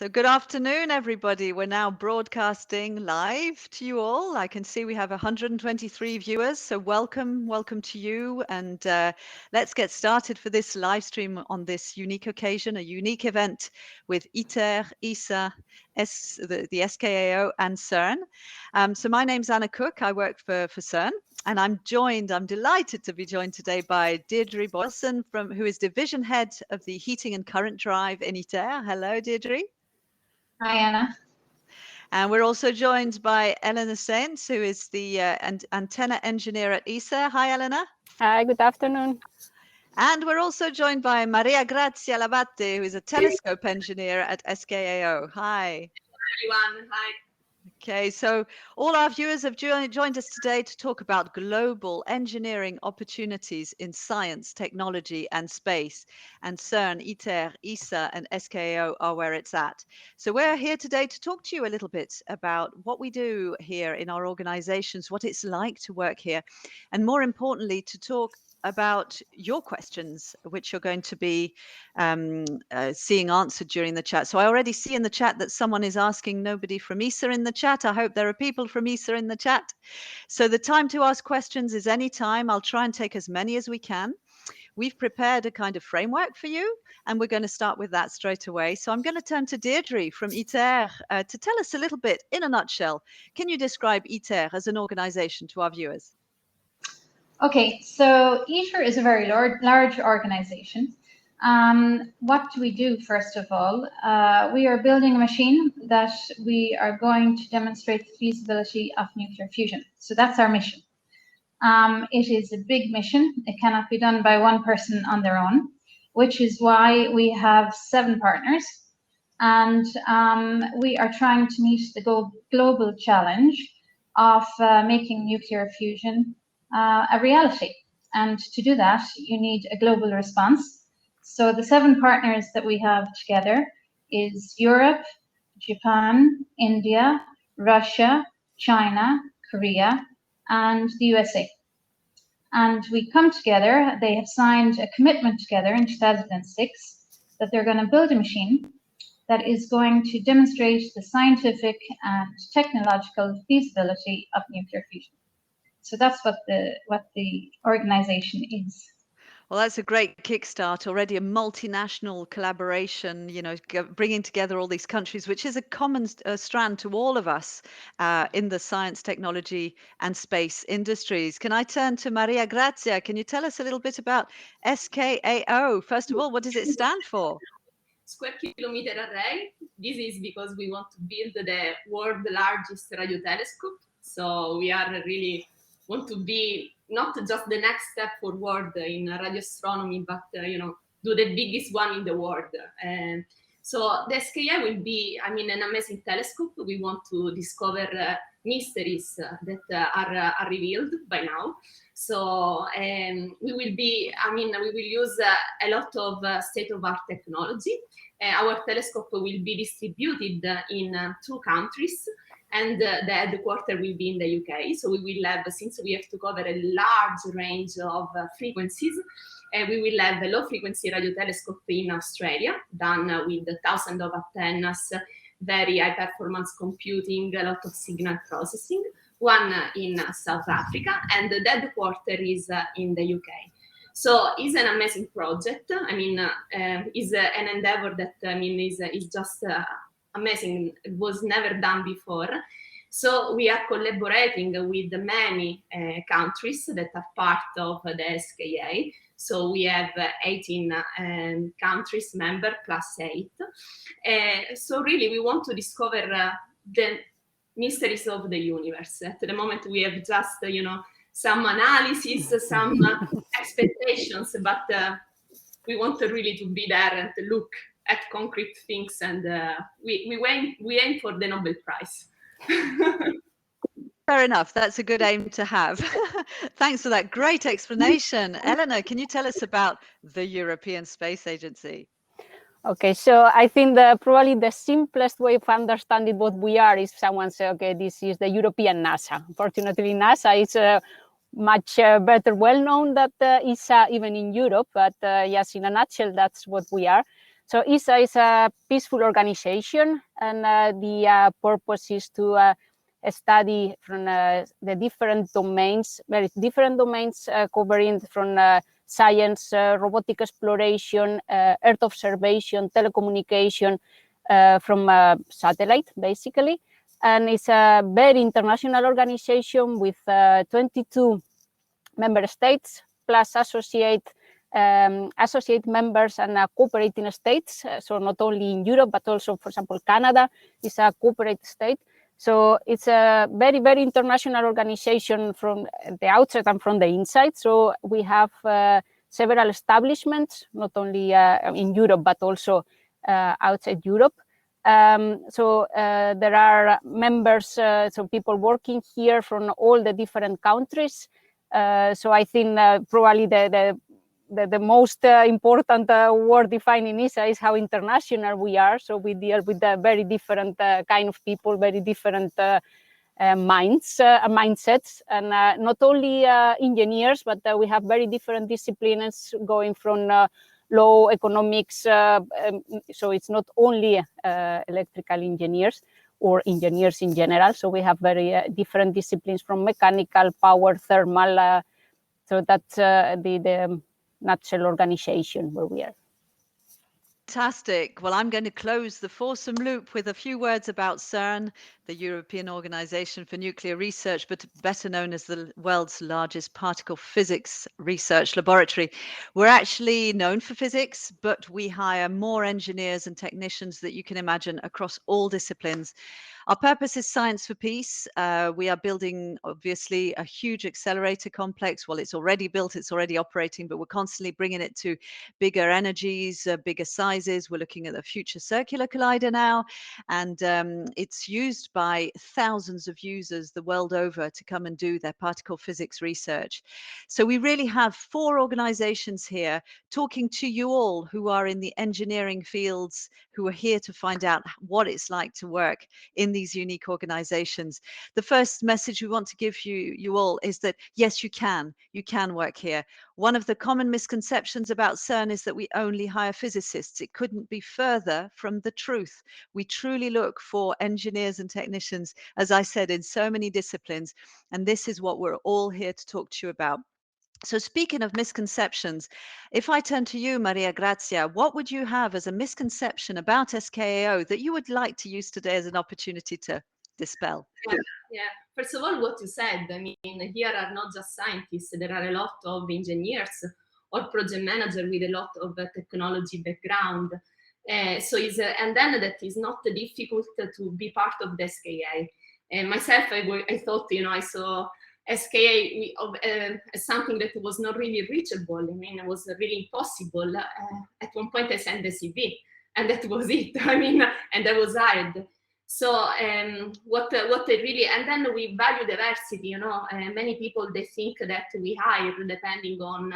So good afternoon, everybody. We're now broadcasting live to you all. I can see we have 123 viewers, so welcome to you. And let's get started for this live stream on this unique occasion, a unique event with ITER, ESA, the SKAO and CERN. So my name's Anna Cook. I work for CERN. And I'm delighted to be joined today by Deirdre Boylston, who is Division Head of the Heating and Current Drive in ITER. Hello, Deirdre. Hi, Anna. And we're also joined by Elena Sainz, who is the antenna engineer at ESA. Hi, Elena. Hi, good afternoon. And we're also joined by Maria Grazia Labate, who is a telescope engineer at SKAO. Hi. Everyone, hi. Okay, so all our viewers have joined us today to talk about global engineering opportunities in science, technology, and space. And CERN, ITER, ESA, and SKAO are where it's at. So we're here today to talk to you a little bit about what we do here in our organizations, what it's like to work here, and more importantly, to talk about your questions, which you're going to be seeing answered during the chat. So I already see in the chat that someone is asking nobody from ESA in the chat. I hope there are people from ESA in the chat. So the time to ask questions is any time. I'll try and take as many as we can. We've prepared a kind of framework for you, and we're going to start with that straight away. So I'm going to turn to Deirdre from ITER to tell us a little bit, in a nutshell. Can you describe ITER as an organization to our viewers? Okay, so ITER is a very large organization. What do we do, first of all? We are building a machine that we are going to demonstrate the feasibility of nuclear fusion. So that's our mission. It is a big mission. It cannot be done by one person on their own, which is why we have 7 partners. And we are trying to meet the global challenge of making nuclear fusion a reality. And to do that, you need a global response. So the 7 partners that we have together is Europe, Japan, India, Russia, China, Korea, and the USA. And we come together, they have signed a commitment together in 2006 that they're going to build a machine that is going to demonstrate the scientific and technological feasibility of nuclear fusion. So that's what the organization is. Well, that's a great kickstart, already a multinational collaboration, bringing together all these countries, which is a common strand to all of us in the science, technology and space industries. Can I turn to Maria Grazia? Can you tell us a little bit about SKAO? First of all, what does it stand for? Square Kilometer Array. This is because we want to build the world's largest radio telescope. So we are really want to be not just the next step forward in radio astronomy, but do the biggest one in the world. And so the SKA will be, an amazing telescope. We want to discover mysteries that are revealed by now. So we will use a lot of state-of-art technology. Our telescope will be distributed in 2 countries. And the headquarters will be in the UK. So we will have, since we have to cover a large range of frequencies, we will have a low-frequency radio telescope in Australia, done with thousands of antennas, very high-performance computing, a lot of signal processing, one in South Africa, and the headquarters is in the UK. So it's an amazing project. It's an endeavor that, is just amazing. It was never done before. So we are collaborating with many countries that are part of the SKA. So we have 18 countries member plus 8. So really we want to discover the mysteries of the universe. At the moment we have just, some analysis, some expectations, but we want really to be there and to look at concrete things, and we aim for the Nobel Prize. Fair enough. That's a good aim to have. Thanks for that great explanation. Eleanor, can you tell us about the European Space Agency? Okay, so I think probably the simplest way of understanding what we are is someone say, okay, this is the European NASA. Unfortunately, NASA is much better well known than ESA even in Europe, but yes, in a nutshell, that's what we are. So ESA is a peaceful organization, and the purpose is to study from the different domains, very different domains, covering from science, robotic exploration, Earth observation, telecommunication, from satellite, basically. And it's a very international organization with 22 member states, plus associate members and cooperating states. So not only in Europe, but also, for example, Canada is a cooperating state. So it's a very, very international organization from the outside and from the inside. So we have several establishments, not only in Europe, but also outside Europe. So there are members, so people working here from all the different countries. So I think probably the most important word defining ESA is how international we are. So we deal with a very different kind of people, very different mindsets, and not only engineers, but we have very different disciplines going from law, economics. So it's not only electrical engineers or engineers in general. So we have very different disciplines from mechanical, power, thermal. So that's the nutshell organization where we are. Fantastic. Well, I'm going to close the foursome loop with a few words about CERN, the European Organization for Nuclear Research, but better known as the world's largest particle physics research laboratory. We're actually known for physics, but we hire more engineers and technicians that you can imagine across all disciplines. Our purpose is science for peace. We are building, obviously, a huge accelerator complex. Well, it's already built, it's already operating, but we're constantly bringing it to bigger energies, bigger sizes. We're looking at the Future Circular Collider now, and it's used by thousands of users the world over to come and do their particle physics research. So we really have 4 organizations here talking to you all who are in the engineering fields, who are here to find out what it's like to work in these unique organizations. The first message we want to give you all is that, yes, you can work here. One of the common misconceptions about CERN is that we only hire physicists. It couldn't be further from the truth. We truly look for engineers and technicians, as I said, in so many disciplines. And this is what we're all here to talk to you about. So speaking of misconceptions, if I turn to you, Maria Grazia, what would you have as a misconception about SKAO that you would like to use today as an opportunity to dispel? Yeah. First of all, what you said, I mean, here are not just scientists, there are a lot of engineers or project managers with a lot of technology background. So and then that is not difficult to be part of the SKA. Myself, I thought, I saw SKA as something that was not really reachable. I mean, it was really impossible. At one point I sent the CV and that was it. I mean, and I was hired. So what I really, and then we value diversity, many people, they think that we hire depending on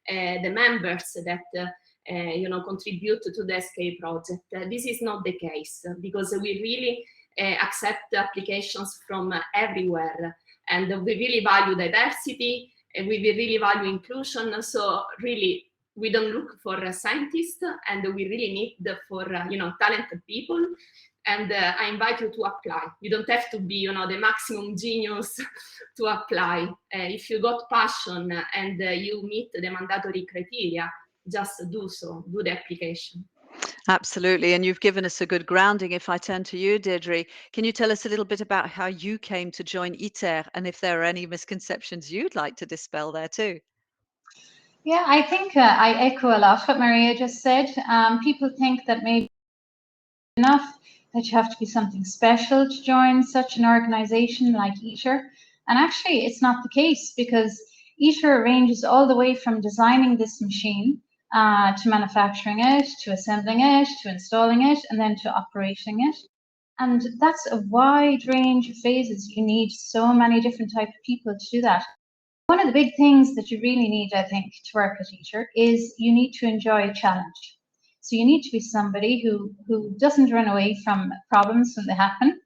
the members that, contribute to the SKA project. This is not the case because we really accept applications from everywhere. And we really value diversity, and we really value inclusion. So really, we don't look for scientists, and we really need for talented people. And I invite you to apply. You don't have to be, the maximum genius to apply. If you got passion and you meet the mandatory criteria, just do so. Do the application. Absolutely. And you've given us a good grounding. If I turn to you, Deirdre, can you tell us a little bit about how you came to join ITER and if there are any misconceptions you'd like to dispel there too? Yeah, I think I echo a lot what Maria just said. People think that maybe enough, that you have to be something special to join such an organization like ITER. And actually, it's not the case because ITER ranges all the way from designing this machine to manufacturing it, to assembling it, to installing it, and then to operating it. And that's a wide range of phases. You need so many different types of people to do that. One of the big things that you really need, I think, to work at ITER is you need to enjoy a challenge. So you need to be somebody who doesn't run away from problems when they happen.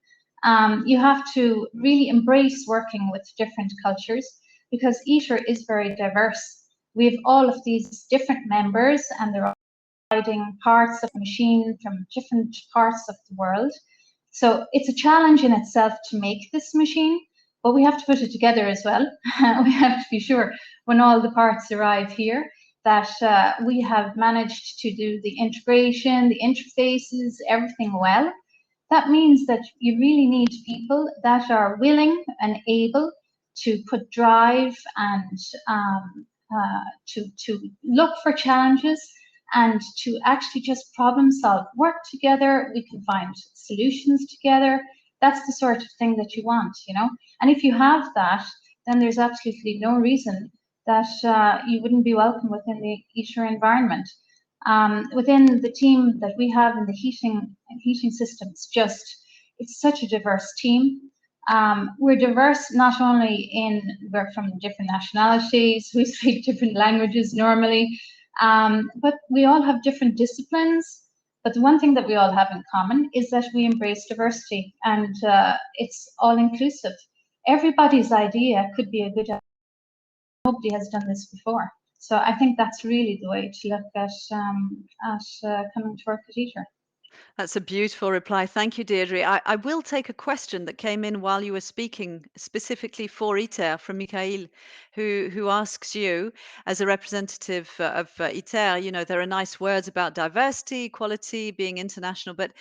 You have to really embrace working with different cultures because ITER is very diverse. We have all of these different members and they're all parts of the machine from different parts of the world. So it's a challenge in itself to make this machine, but we have to put it together as well. We have to be sure when all the parts arrive here that we have managed to do the integration, the interfaces, everything well. That means that you really need people that are willing and able to put drive and to look for challenges and to actually just problem solve, work together. We can find solutions together. That's the sort of thing that you want, you know. And if you have that, then there's absolutely no reason that you wouldn't be welcome within the ITER environment. Within the team that we have in the heating systems, it's such a diverse team. We're diverse not only we're from different nationalities, we speak different languages normally, but we all have different disciplines. But the one thing that we all have in common is that we embrace diversity, and it's all inclusive. Everybody's idea could be a good idea. Nobody has done this before. So I think that's really the way to look at coming to work at ITER. That's a beautiful reply. Thank you, Deirdre. I will take a question that came in while you were speaking, specifically for ITER, from Mikhail, who asks you, as a representative of ITER, you know, there are nice words about diversity, equality, being international, but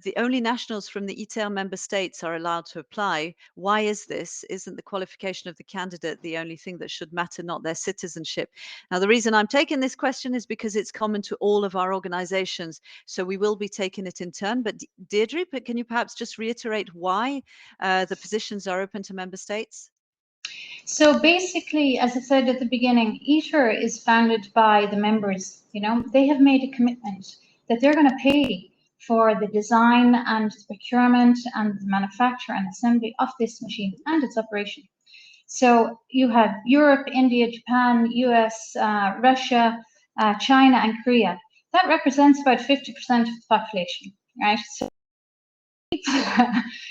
the only nationals from the ITER member states are allowed to apply. Why is this? Isn't the qualification of the candidate the only thing that should matter, not their citizenship? Now, the reason I'm taking this question is because it's common to all of our organizations. So we will be taking it in turn. But Deirdre, can you perhaps just reiterate why the positions are open to member states? So basically, as I said at the beginning, ITER is founded by the members. You know, they have made a commitment that they're going to pay for the design and the procurement and the manufacture and assembly of this machine and its operation. So you have Europe, India, Japan, US, Russia, China, and Korea. That represents about 50% of the population, right? So,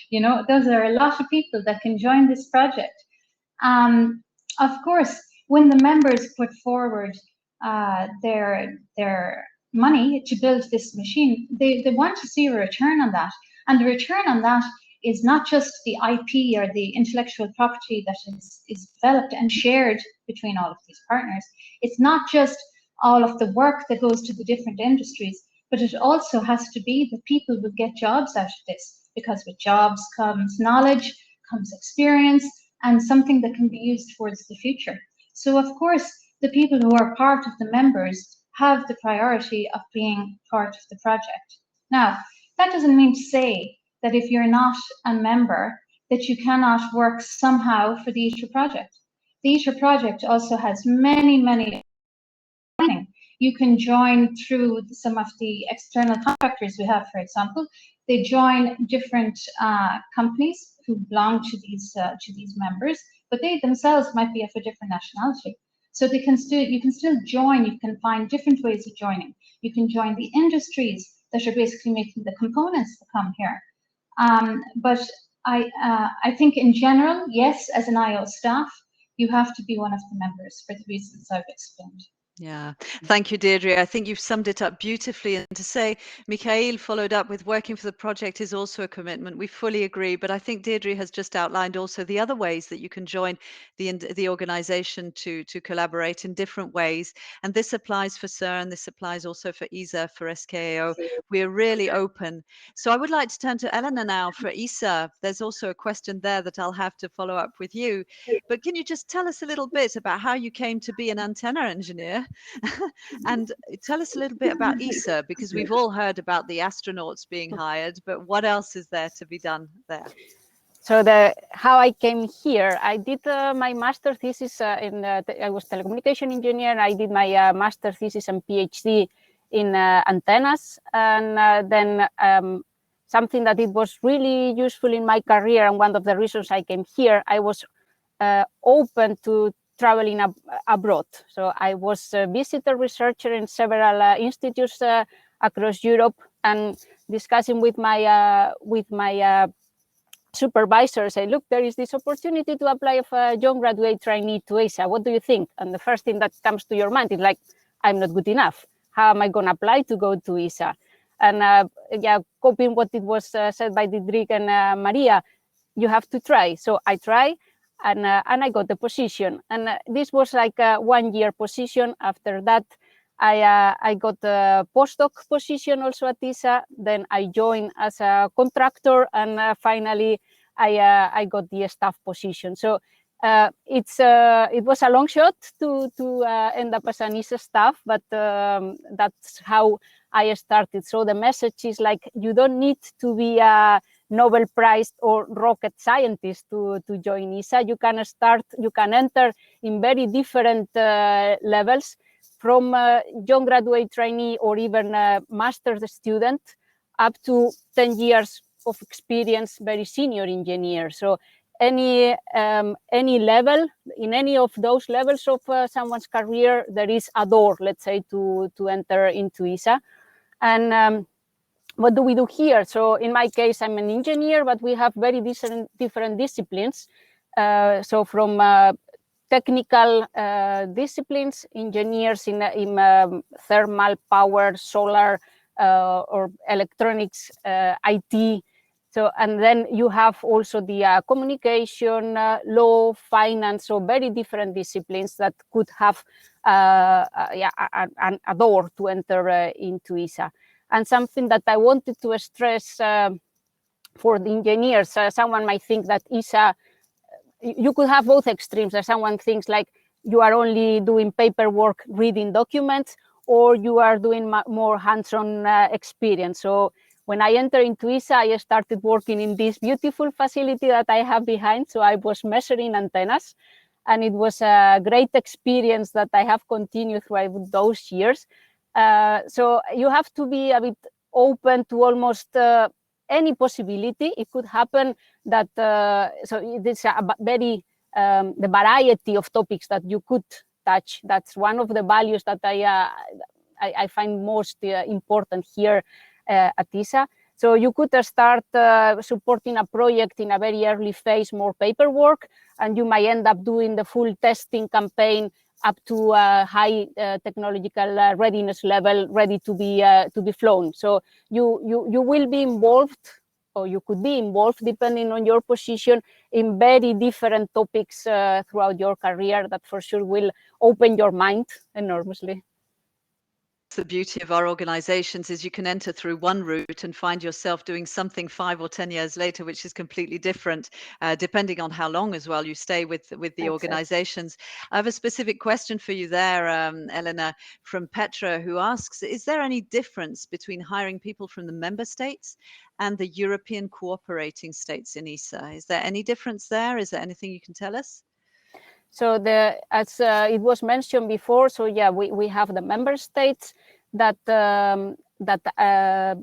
you know, those are a lot of people that can join this project. Of course, when the members put forward their money to build this machine, they want to see a return on that. And the return on that is not just the IP or the intellectual property that is developed and shared between all of these partners. It's not just all of the work that goes to the different industries, but it also has to be the people who get jobs out of this, because with jobs comes knowledge, comes experience, and something that can be used towards the future. So of course, the people who are part of the members have the priority of being part of the project. Now, that doesn't mean to say that if you're not a member, that you cannot work somehow for the ITER project. The ITER project also has many. You can join through some of the external contractors we have, for example. They join different companies who belong to these members, but they themselves might be of a different nationality. So you can still join. You can find different ways of joining. You can join the industries that are basically making the components that come here. But I think in general, yes, as an IO staff, you have to be one of the members for the reasons I've explained. Yeah, thank you, Deirdre. I think you've summed it up beautifully. And to say Mikhail followed up with working for the project is also a commitment. We fully agree. But I think Deirdre has just outlined also the other ways that you can join the organization to collaborate in different ways. And this applies for CERN. This applies also for ESA, for SKAO. We're really open. So I would like to turn to Elena now for ESA. There's also a question there that I'll have to follow up with you. But can you just tell us a little bit about how you came to be an antenna engineer? And tell us a little bit about ESA, because we've all heard about the astronauts being hired, but what else is there to be done there? So how I came here, I did my master thesis I was telecommunication engineer. I did my master thesis and PhD in antennas, and then something that it was really useful in my career, and one of the reasons I came here, I was open to traveling abroad. So I was a visitor researcher in several institutes across Europe, and discussing with my supervisor, say, look, there is this opportunity to apply for a young graduate trainee to ESA. What do you think? And the first thing that comes to your mind is like, I'm not good enough. how am I going to apply to go to ESA? And yeah, copying what it was said by Didrik and Maria, you have to try. So I try, and I got the position. And this was like a 1-year position. After that, I got a postdoc position also at ESA. Then I joined as a contractor, and finally I got the staff position. So it was a long shot to end up as an ESA staff, but that's how I started. So the message is like, you don't need to be a Nobel Prize or rocket scientist to join ESA. You can enter in very different levels, from young graduate trainee or even a master's student up to 10 years of experience, very senior engineer. So any level, in any of those levels of someone's career, there is a door, let's say, to enter into ESA. And what do we do here? So in my case, I'm an engineer, but we have very different disciplines. So from technical disciplines, engineers in thermal, power, solar, or electronics, IT. So, and then you have also the communication, law, finance, so very different disciplines that could have a door to enter into ESA. And something that I wanted to stress for the engineers, someone might think that ESA, you could have both extremes. Someone thinks like you are only doing paperwork, reading documents, or you are doing more hands-on experience. So when I entered into ESA, I started working in this beautiful facility that I have behind. So I was measuring antennas, and it was a great experience that I have continued throughout those years. So you have to be a bit open to almost any possibility. It could happen that, so it's a very, the variety of topics that you could touch. That's one of the values that I find most important here at ESA. So you could start supporting a project in a very early phase, more paperwork, and you might end up doing the full testing campaign up to a high technological readiness level, ready to be flown. So you will be involved, or you could be involved, depending on your position, in very different topics throughout your career that for sure will open your mind enormously. The beauty of our organizations is you can enter through one route and find yourself doing something 5 or 10 years later, which is completely different, depending on how long as well you stay with the organizations. I have a specific question for you there, Elena, from Petra, who asks, is there any difference between hiring people from the member states and the European cooperating states in ESA? Is there any difference there? Is there anything you can tell us? So as it was mentioned before, so yeah, we have the member states that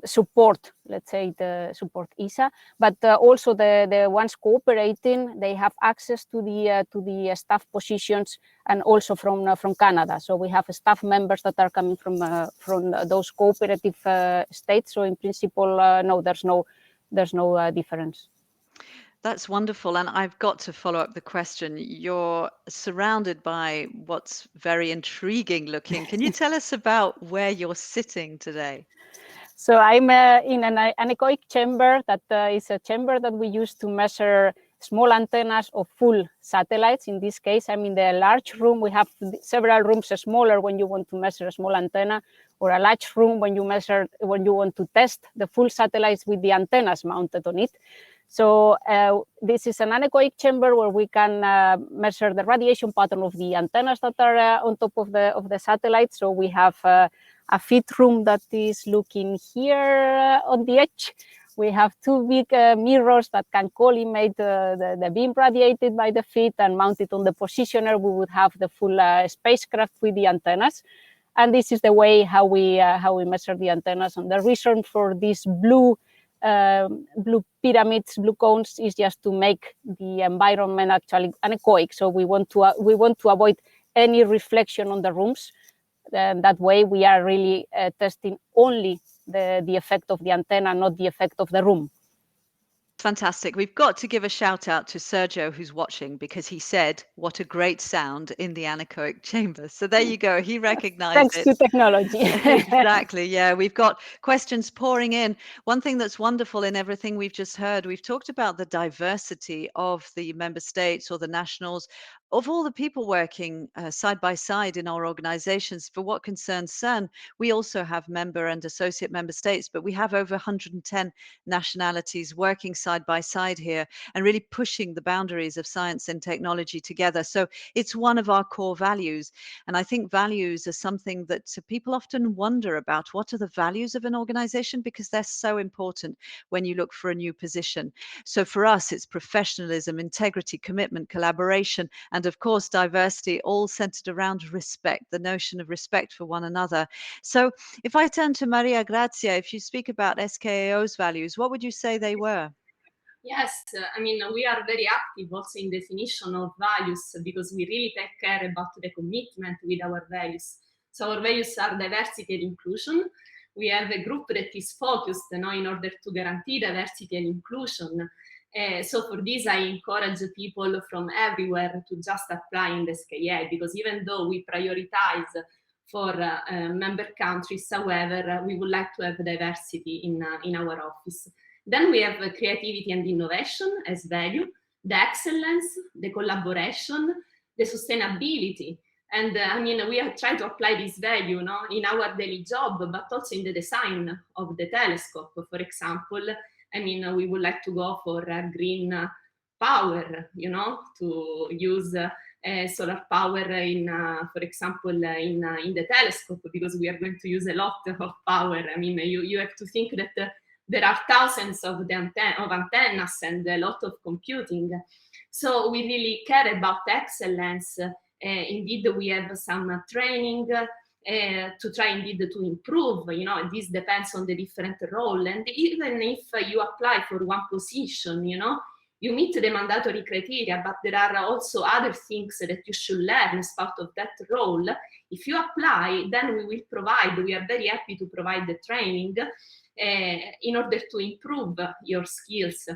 support, let's say, support ESA, but also the ones cooperating, they have access to the staff positions, and also from Canada. So we have staff members that are coming from those cooperative states. So in principle, no, there's no difference. That's wonderful. And I've got to follow up the question. You're surrounded by what's very intriguing looking. Can you tell us about where you're sitting today? So I'm in an anechoic chamber that is a chamber that we use to measure small antennas of full satellites. In this case, I'm in the large room. We have several rooms smaller when you want to measure a small antenna, or a large room when you want to test the full satellites with the antennas mounted on it. So this is an anechoic chamber where we can measure the radiation pattern of the antennas that are on top of the satellite. So we have a feed room that is looking here on the edge. We have two big mirrors that can collimate the beam radiated by the feed, and mounted on the positioner, we would have the full spacecraft with the antennas. And this is the way how we measure the antennas. And the reason for these blue pyramids, blue cones, is just to make the environment actually anechoic. So we want to avoid any reflection on the rooms. That way we are really testing only the effect of the antenna, not the effect of the room. fantastic. We've got to give a shout out to Sergio, who's watching, because he said, what a great sound in the anechoic chamber. So there you go. He recognized Thanks it. to technology. Exactly. Yeah, we've got questions pouring in. One thing that's wonderful in everything we've just heard, we've talked about the diversity of the member states or the nationals, of all the people working side by side in our organizations. For what concerns CERN, we also have member and associate member states, but we have over 110 nationalities working side by side here and really pushing the boundaries of science and technology together. So it's one of our core values. And I think values are something that people often wonder about. What are the values of an organization? Because they're so important when you look for a new position. So for us, it's professionalism, integrity, commitment, collaboration, and of course, diversity, all centered around respect, the notion of respect for one another. So if I turn to Maria Grazia, if you speak about SKAO's values, what would you say they were? Yes, I mean, we are very active also in definition of values because we really take care about the commitment with our values. So our values are diversity and inclusion. We have a group that is focused in order to guarantee diversity and inclusion. So for this, I encourage people from everywhere to just apply in the SKA, because even though we prioritize for member countries, however, we would like to have diversity in our office. Then we have creativity and innovation as value, the excellence, the collaboration, the sustainability. And I mean, we have tried to apply this value in our daily job, but also in the design of the telescope. For example, I mean, we would like to go for green power, to use solar power in, for example, in the telescope, because we are going to use a lot of power. I mean, you have to think that there are thousands of antennas and a lot of computing. So we really care about excellence. Indeed, we have some training to try indeed to improve. This depends on the different role. And even if you apply for one position, you meet the mandatory criteria, but there are also other things that you should learn as part of that role. If you apply, then we are very happy to provide the training in order to improve your skills.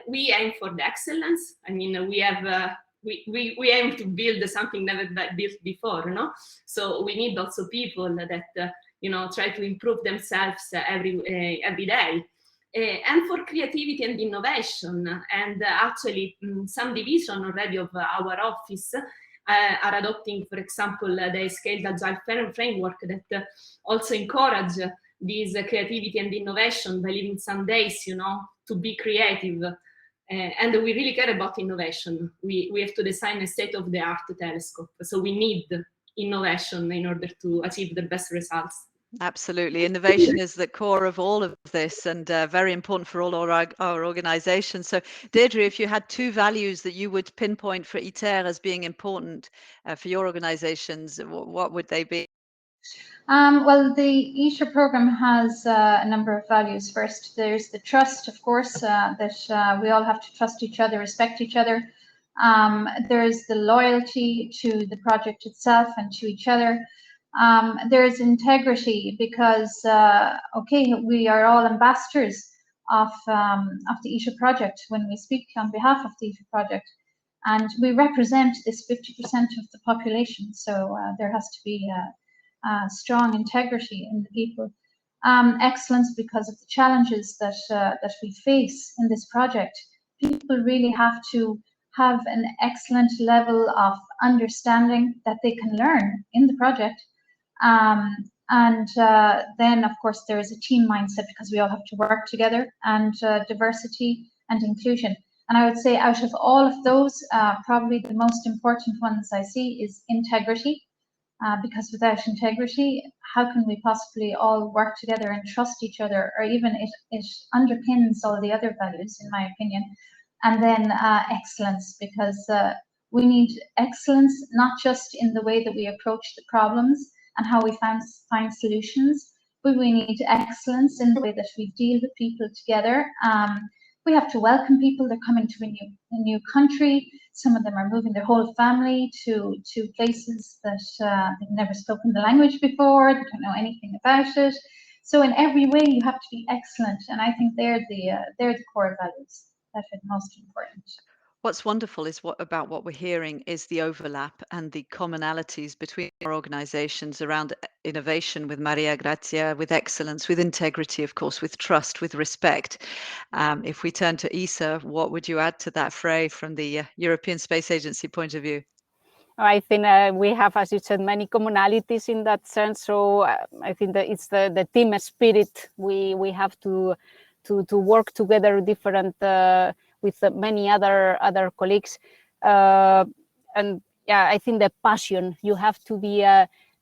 We aim for the excellence. I mean, we have we aim to build something never built before, So we need also people that try to improve themselves every day. And for creativity and innovation, and actually some division already of our office are adopting, for example, the Scaled Agile framework that also encourage this creativity and innovation by leaving some days, to be creative. And we really care about innovation. We have to design a state-of-the-art telescope. So we need innovation in order to achieve the best results. Absolutely. Innovation is the core of all of this, and very important for all our organizations. So Deirdre, if you had two values that you would pinpoint for ITER as being important for your organizations, what would they be? Well, the ITER program has a number of values. First, there's the trust, of course, that we all have to trust each other, respect each other. There's the loyalty to the project itself and to each other. There's integrity because, we are all ambassadors of the ITER project when we speak on behalf of the ITER project. And we represent this 50% of the population. So there has to be strong integrity in the people. Excellence because of the challenges that we face in this project. People really have to have an excellent level of understanding that they can learn in the project. Then, of course, there is a team mindset because we all have to work together, and diversity and inclusion. And I would say out of all of those, probably the most important ones I see is integrity. Because without integrity, how can we possibly all work together and trust each other, or even it underpins all the other values, in my opinion. And then excellence, because we need excellence not just in the way that we approach the problems and how we find solutions, but we need excellence in the way that we deal with people together. We have to welcome people. They're coming to a new country. Some of them are moving their whole family to places that they've never spoken the language before. They don't know anything about it. So in every way, you have to be excellent, and I think they're the core values that are most important. What's wonderful is about what we're hearing is the overlap and the commonalities between our organizations around innovation with Maria Grazia, with excellence, with integrity, of course, with trust, with respect. If we turn to ESA, what would you add to that fray from the European Space Agency point of view? I think we have, as you said, many commonalities in that sense. So I think that it's the team spirit. We have to work together, different with many other colleagues, and yeah, I think the passion. You have to be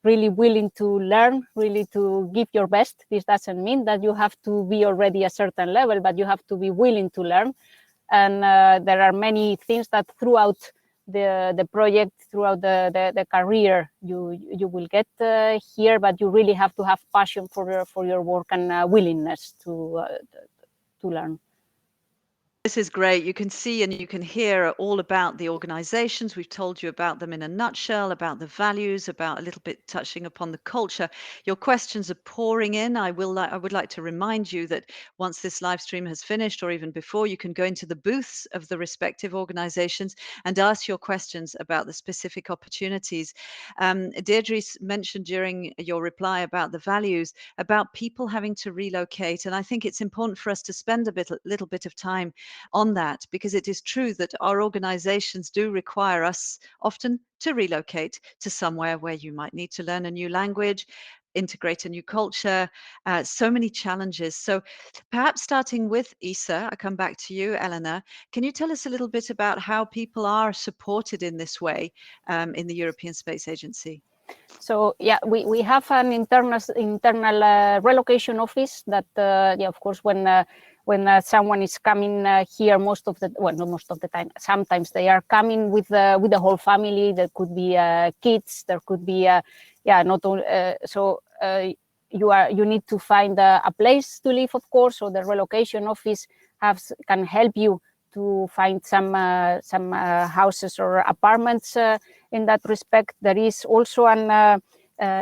really willing to learn, really to give your best. This doesn't mean that you have to be already a certain level, but you have to be willing to learn. And there are many things that throughout the project, throughout the career, you will get here, but you really have to have passion for your work and willingness to learn. This is great. You can see and you can hear all about the organizations. We've told you about them in a nutshell, about the values, about a little bit touching upon the culture. Your questions are pouring in. I would like to remind you that once this live stream has finished, or even before, you can go into the booths of the respective organizations and ask your questions about the specific opportunities. Deirdre mentioned during your reply about the values, about people having to relocate. And I think it's important for us to spend a little bit of time on that, because it is true that our organizations do require us often to relocate to somewhere where you might need to learn a new language, integrate a new culture, so many challenges. So perhaps starting with ESA, I come back to you, Eleanor. Can you tell us a little bit about how people are supported in this way in the European Space Agency? So yeah, we have an internal relocation office that yeah, of course, when someone is coming here, not most of the time, sometimes they are coming with the whole family. There could be kids, there could be yeah, not only so you need to find a place to live, of course. So the relocation office can help you to find some houses or apartments in that respect. There is also an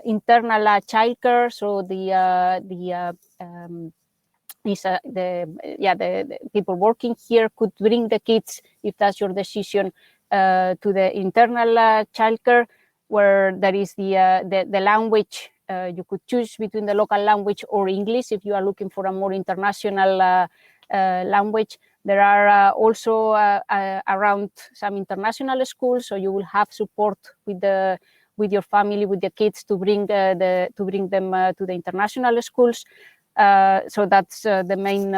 internal childcare, so the people working here could bring the kids, if that's your decision, to the internal childcare, where there is the language. You could choose between the local language or English if you are looking for a more international language. There are also around some international schools, so you will have support with your family, with the kids, to bring them to the international schools. So that's the main,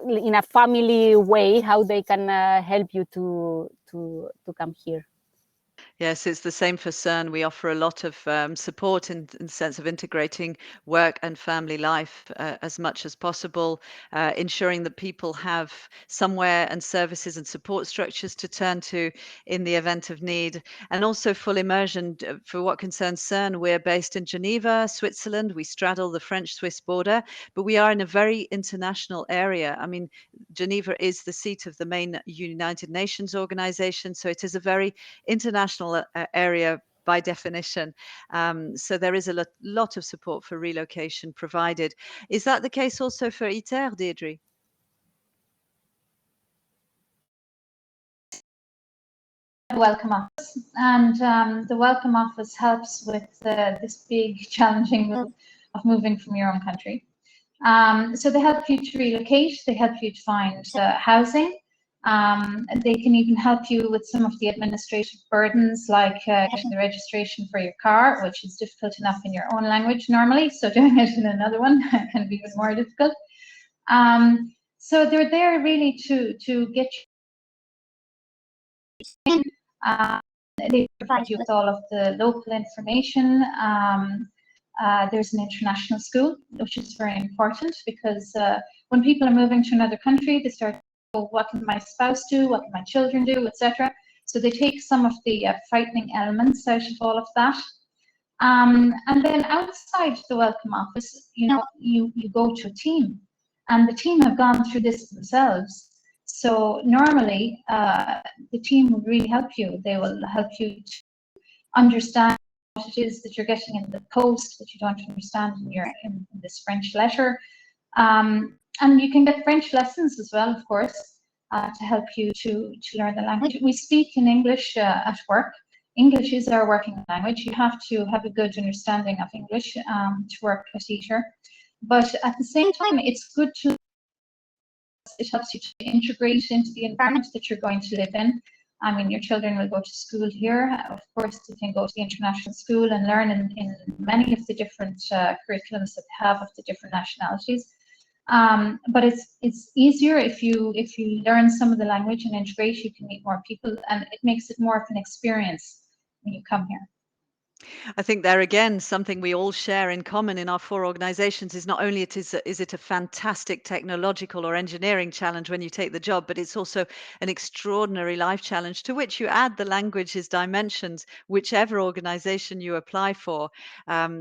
in a family way, how they can help you to come here. Yes, it's the same for CERN. We offer a lot of support in the sense of integrating work and family life as much as possible, ensuring that people have somewhere and services and support structures to turn to in the event of need, and also full immersion. For what concerns CERN, we're based in Geneva, Switzerland. We straddle the French-Swiss border, but we are in a very international area. I mean, Geneva is the seat of the main United Nations organization, so it is a very international area by definition. So there is a lot of support for relocation provided. Is that the case also for ITER, Deirdre? Welcome office, and the welcome office helps with this big challenging move of moving from your own country. So they help you to relocate, they help you to find housing. They can even help you with some of the administrative burdens, like getting the registration for your car, which is difficult enough in your own language normally, so doing it in another one can be even more difficult. So they're there really to get you in. They provide you with all of the local information. There's an international school, which is very important, because when people are moving to another country, they start, oh, what can my spouse do? What can my children do, etc. So they take some of the frightening elements out of all of that. And then outside the welcome office, you go to a team, and the team have gone through this themselves. So normally, the team will really help you. They will help you to understand it is that you're getting in the post that you don't understand in this French letter. And you can get French lessons as well, of course, to help you to learn the language. We speak in English at work. English is our working language. You have to have a good understanding of English to work at ITER. But at the same time, it's good to, it helps you to integrate into the environment that you're going to live in. I mean, your children will go to school here. Of course, they can go to the international school and learn in many of the different curriculums that they have of the different nationalities. But it's easier if you learn some of the language and integrate. You can meet more people, and it makes it more of an experience when you come here. I think there again, something we all share in common in our 4 organizations is not only is it a fantastic technological or engineering challenge when you take the job, but it's also an extraordinary life challenge to which you add the languages dimensions, whichever organization you apply for.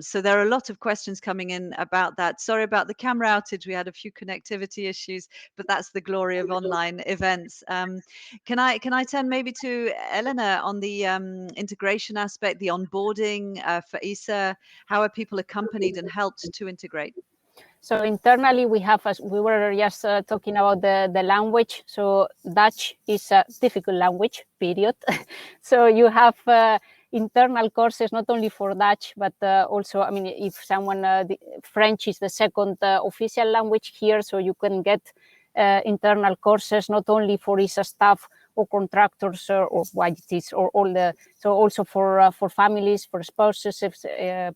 So there are a lot of questions coming in about that. Sorry about the camera outage. We had a few connectivity issues, but that's the glory of online events. Can I turn maybe to Elena on the integration aspect, the onboarding for ESA? How are people accompanied and helped to integrate? So internally, we have, as we were just talking about the language. So Dutch is a difficult language, period. So you have internal courses, not only for Dutch, but also, I mean, if someone, French is the second official language here, so you can get internal courses, not only for ESA staff or contractors or YGTs or all the, so also for families, for spouses,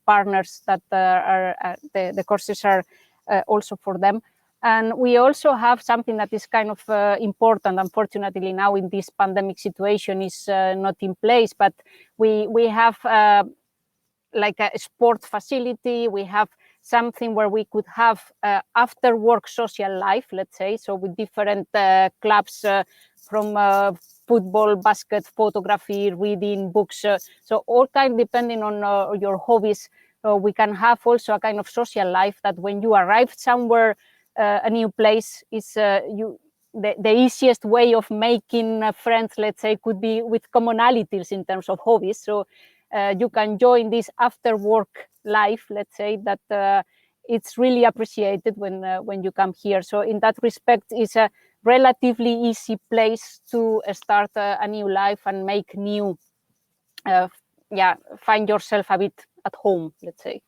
partners that the courses are also for them. And we also have something that is kind of important, unfortunately now in this pandemic situation is not in place, but we have like a sport facility, we have something where we could have after work social life, let's say, so with different clubs from football, basket, photography, reading, books, so all kind depending on your hobbies. We can have also a kind of social life that when you arrive somewhere, a new place is the easiest way of making friends, let's say, could be with commonalities in terms of hobbies. So you can join this after work life, let's say, that it's really appreciated when you come here. So in that respect, it's a relatively easy place to start a new life and make new, find yourself a bit at home, let's say.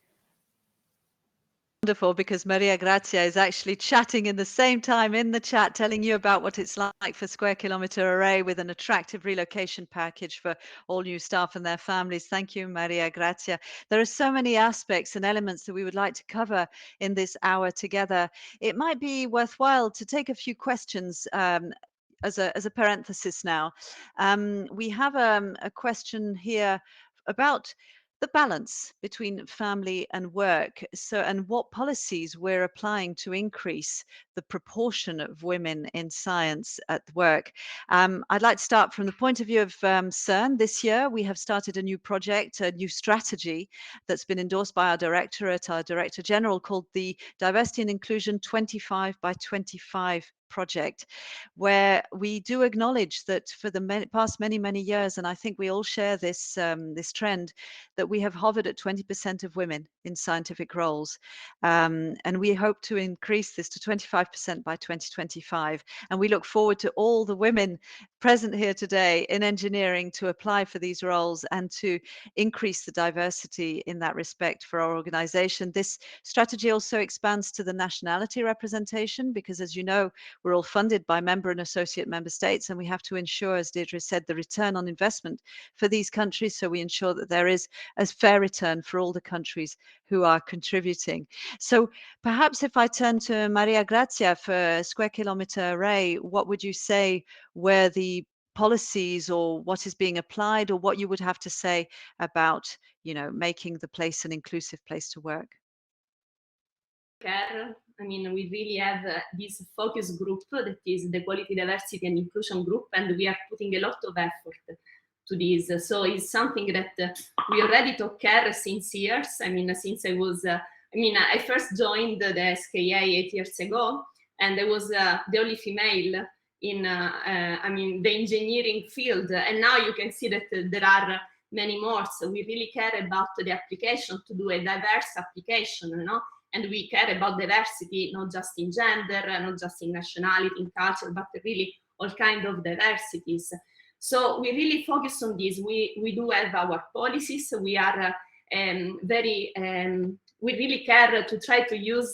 Wonderful, because Maria Grazia is actually chatting in the same time in the chat, telling you about what it's like for Square Kilometre Array with an attractive relocation package for all new staff and their families. Thank you, Maria Grazia. There are so many aspects and elements that we would like to cover in this hour together. It might be worthwhile to take a few questions as a parenthesis now. We have a question here about the balance between family and work. So, and what policies we're applying to increase the proportion of women in science at work. I'd like to start from the point of view of CERN. This year, we have started a new project, a new strategy that's been endorsed by our directorate, our Director General, called the Diversity and Inclusion 25 by 25 project, where we do acknowledge that for the past many years, and I think we all share this this trend, that we have hovered at 20% of women in scientific roles, and we hope to increase this to 25% by 2025. And we look forward to all the women present here today in engineering to apply for these roles and to increase the diversity in that respect for our organization. This strategy also expands to the nationality representation, because as you know, we're all funded by member and associate member states, and we have to ensure, as Deirdre said, the return on investment for these countries, so we ensure that there is a fair return for all the countries who are contributing. So perhaps if I turn to Maria Grazia for Square Kilometre Array, what would you say were the policies or what is being applied, or what you would have to say about, you know, making the place an inclusive place to work? I mean, we really have this focus group that is the Quality, Diversity and Inclusion group, and we are putting a lot of effort to this. So it's something that we already took care since years. I mean, since I was, I first joined the SKAO 8 years ago, and I was the only female in, the engineering field. And now you can see that there are many more. So we really care about the application, to do a diverse application, you know, and we care about diversity, not just in gender, not just in nationality, in culture, but really all kinds of diversities. So we really focus on this. We do have our policies. We are we really care to try to use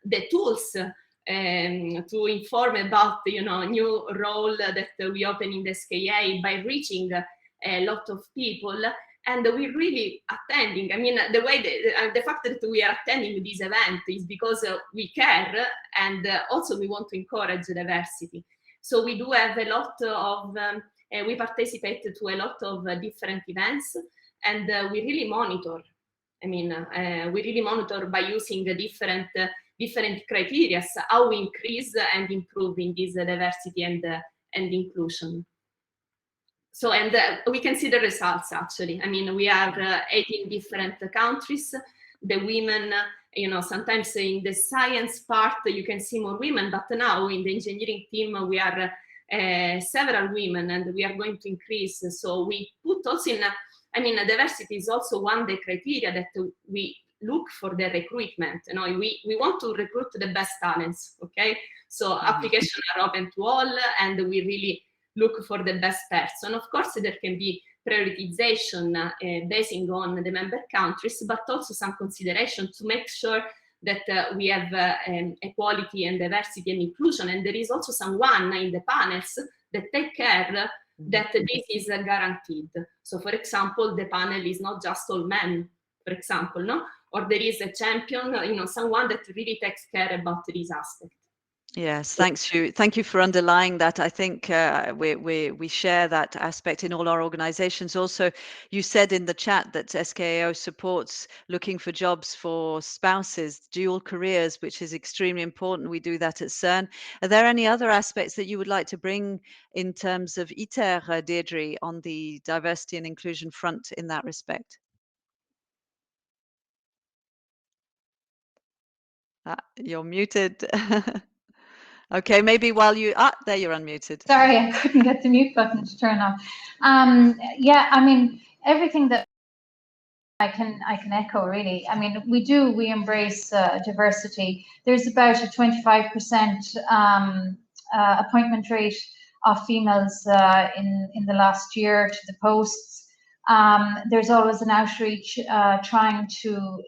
the tools to inform about, you know, new role that we open in the SKA by reaching a lot of people. And we're really attending. I mean, the fact that we are attending this event is because we care, and also we want to encourage diversity. So we do have a lot of, we participate to a lot of different events, and we really monitor. I mean, we really monitor by using different criteria how we increase and improve in this diversity and inclusion. So, and we can see the results, actually. I mean, we are 18 different countries. The women, you know, sometimes in the science part, you can see more women, but now in the engineering team, we are several women, and we are going to increase. So we put also in, I mean, diversity is also one of the criteria that we look for the recruitment. You know, we want to recruit the best talents, okay? So applications are open to all, and we really look for the best person. Of course, there can be prioritization basing on the member countries, but also some consideration to make sure that we have equality and diversity and inclusion. And there is also someone in the panels that take care that this is guaranteed. So, for example, the panel is not just all men, for example, no? Or there is a champion, you know, someone that really takes care about this aspect. Yes, thanks you. Thank you for underlying that. I think we share that aspect in all our organizations. Also, you said in the chat that SKAO supports looking for jobs for spouses, dual careers, which is extremely important. We do that at CERN. Are there any other aspects that you would like to bring in terms of ITER, Deirdre, on the diversity and inclusion front in that respect? You're muted. Okay, maybe while you there you're unmuted. Sorry, I couldn't get the mute button to turn off. Yeah, I mean, everything that I can echo, really. I mean, we embrace diversity. There's about a 25% appointment rate of females in the last year to the posts. There's always an outreach trying to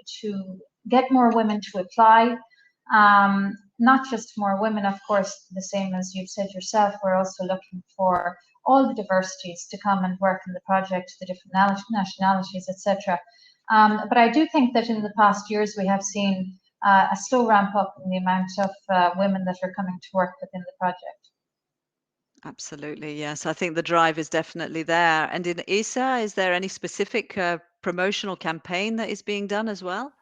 get more women to apply. Not just more women, of course, the same as you've said yourself, we're also looking for all the diversities to come and work in the project, the different nationalities, etc. But I do think that in the past years, we have seen a slow ramp up in the amount of women that are coming to work within the project. Absolutely, yes. I think the drive is definitely there. And in ESA, is there any specific promotional campaign that is being done as well?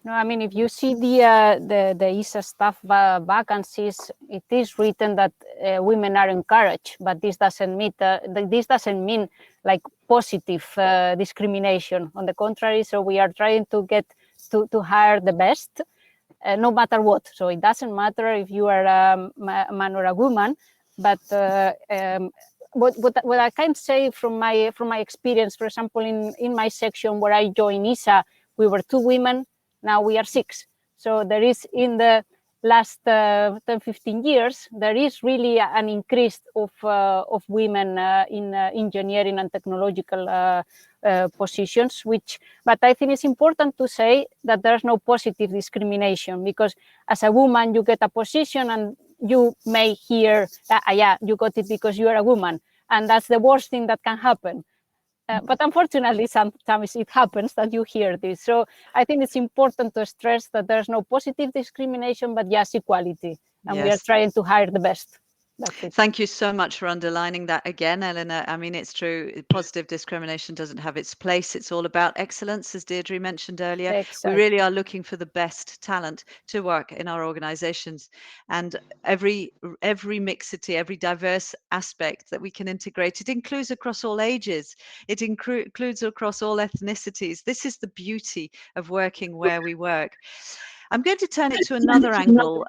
No, I mean, if you see the ESA staff vacancies, it is written that women are encouraged, but this doesn't mean like positive discrimination. On the contrary, so we are trying to get to hire the best, no matter what. So it doesn't matter if you are a man or a woman, but what I can say from my experience, for example, in my section where I joined ESA, we were 2 women. Now we are 6. So there is, in the last 10-15 years, there is really an increase of women in engineering and technological positions, but I think it's important to say that there's no positive discrimination, because as a woman, you get a position and you may hear, yeah, you got it because you are a woman. And that's the worst thing that can happen. But unfortunately, sometimes it happens that you hear this. So I think it's important to stress that there's no positive discrimination, but yes, equality. And yes, we are trying to hire the best. That's it. Thank you so much for underlining that again, Elena. I mean, it's true. Positive discrimination doesn't have its place. It's all about excellence, as Deirdre mentioned earlier. Exactly. We really are looking for the best talent to work in our organizations. And every mixity, every diverse aspect that we can integrate, it includes across all ages. It includes across all ethnicities. This is the beauty of working where we work. I'm going to turn it to another angle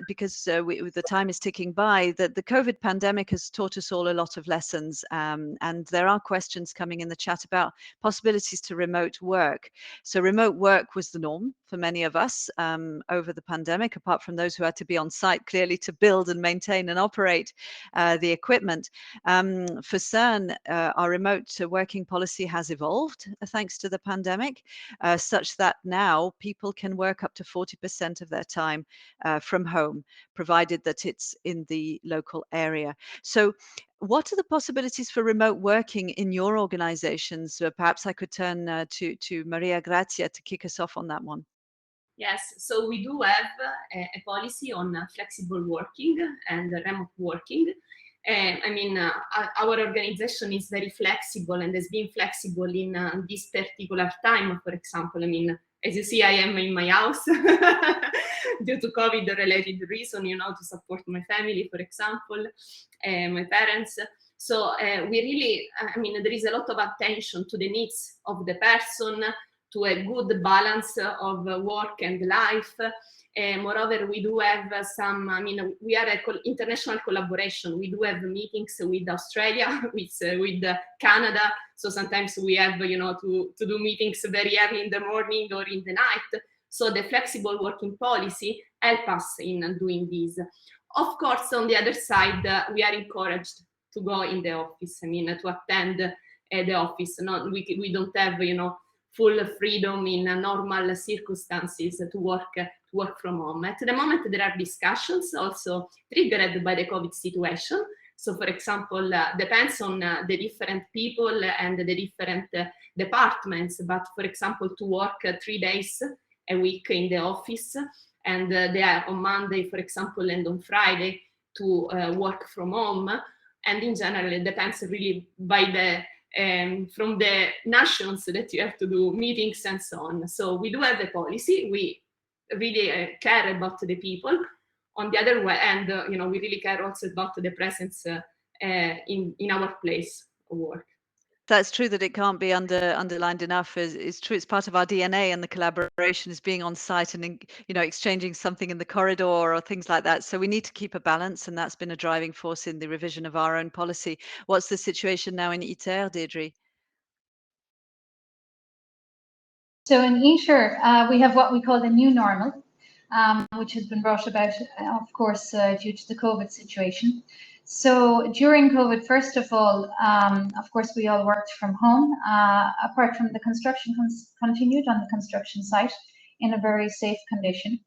because the time is ticking by. That the COVID pandemic has taught us all a lot of lessons, and there are questions coming in the chat about possibilities to remote work. So remote work was the norm for many of us over the pandemic, apart from those who had to be on site clearly to build and maintain and operate the equipment. For CERN, our remote working policy has evolved thanks to the pandemic, such that now people can work up to 40% of their time from home, provided that it's in the local area. So what are the possibilities for remote working in your organizations? Perhaps I could turn to Maria Grazia to kick us off on that one. Yes, so we do have a policy on flexible working and remote working. I mean, our organization is very flexible and has been flexible in this particular time. For example, I mean, as you see, I am in my house due to COVID-related reason, you know, to support my family, for example, my parents. So we really, I mean, there is a lot of attention to the needs of the person, to a good balance of work and life. Moreover, we do have some, I mean, we are an international collaboration. We do have meetings with Australia, with Canada. So sometimes we have, you know, to do meetings very early in the morning or in the night. So the flexible working policy help us in doing this. Of course, on the other side, we are encouraged to go in the office. I mean, to attend the office. We don't have, you know, full freedom in normal circumstances to work from home. At the moment, there are discussions also triggered by the COVID situation. So, for example, depends on the different people and the different departments. But, for example, to work 3 days a week in the office, and they are on Monday, for example, and on Friday to work from home. And in general, it depends really by the from the nations that you have to do meetings and so on. So we do have a policy. We really care about the people. On the other way, and you know, we really care also about the presence in our place of work. That's true that it can't be underlined enough. It's true. It's part of our DNA, and the collaboration is being on site and, you know, exchanging something in the corridor or things like that. So we need to keep a balance, and that's been a driving force in the revision of our own policy. What's the situation now in ITER, Deirdre? So in ITER, we have what we call the new normal, which has been brought about, of course, due to the COVID situation. So during COVID, first of all, of course, we all worked from home, apart from the construction continued on the construction site in a very safe condition.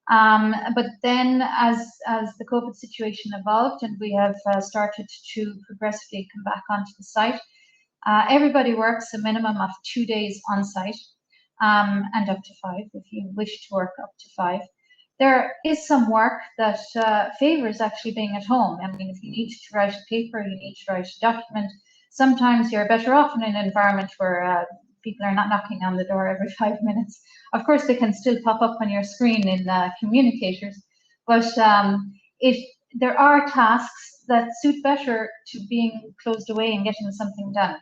But then as the COVID situation evolved and we have started to progressively come back onto the site, everybody works a minimum of 2 days on site, and up to 5 if you wish to work up to 5. There is some work that favors actually being at home. I mean, if you need to write a paper, you need to write a document, sometimes you're better off in an environment where people are not knocking on the door every 5 minutes. Of course, they can still pop up on your screen in communicators, but there are tasks that suit better to being closed away and getting something done.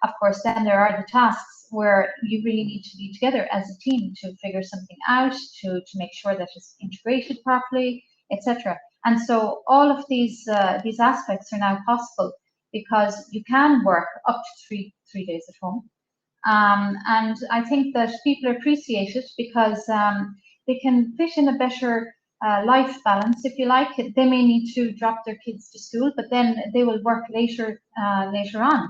Of course, then there are the tasks where you really need to be together as a team to figure something out, to make sure that it's integrated properly, etc. And so all of these aspects are now possible because you can work up to three days at home. And I think that people appreciate it because they can fit in a better life balance, if you like. They may need to drop their kids to school, but then they will work later on.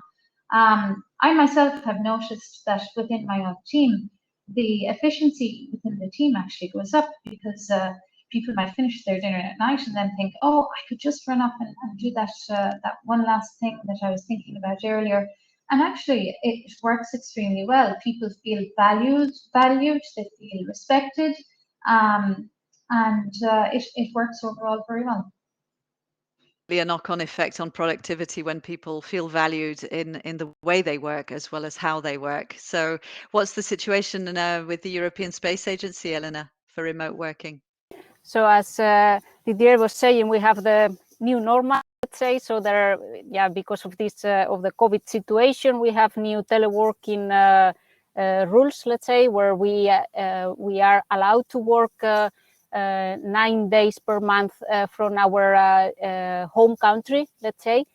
I myself have noticed that within my own team, the efficiency within the team actually goes up because people might finish their dinner at night and then think, oh, I could just run up and do that one last thing that I was thinking about earlier. And actually, it works extremely well. People feel valued, they feel respected, and it works overall very well. A knock-on effect on productivity when people feel valued in the way they work as well as how they work. So what's the situation with the European Space Agency, Elena, for remote working? So as Didier was saying, we have the new normal, let's say. So because of this of the COVID situation, we have new teleworking rules, let's say, where we are allowed to work 9 days per month from our home country, let's say.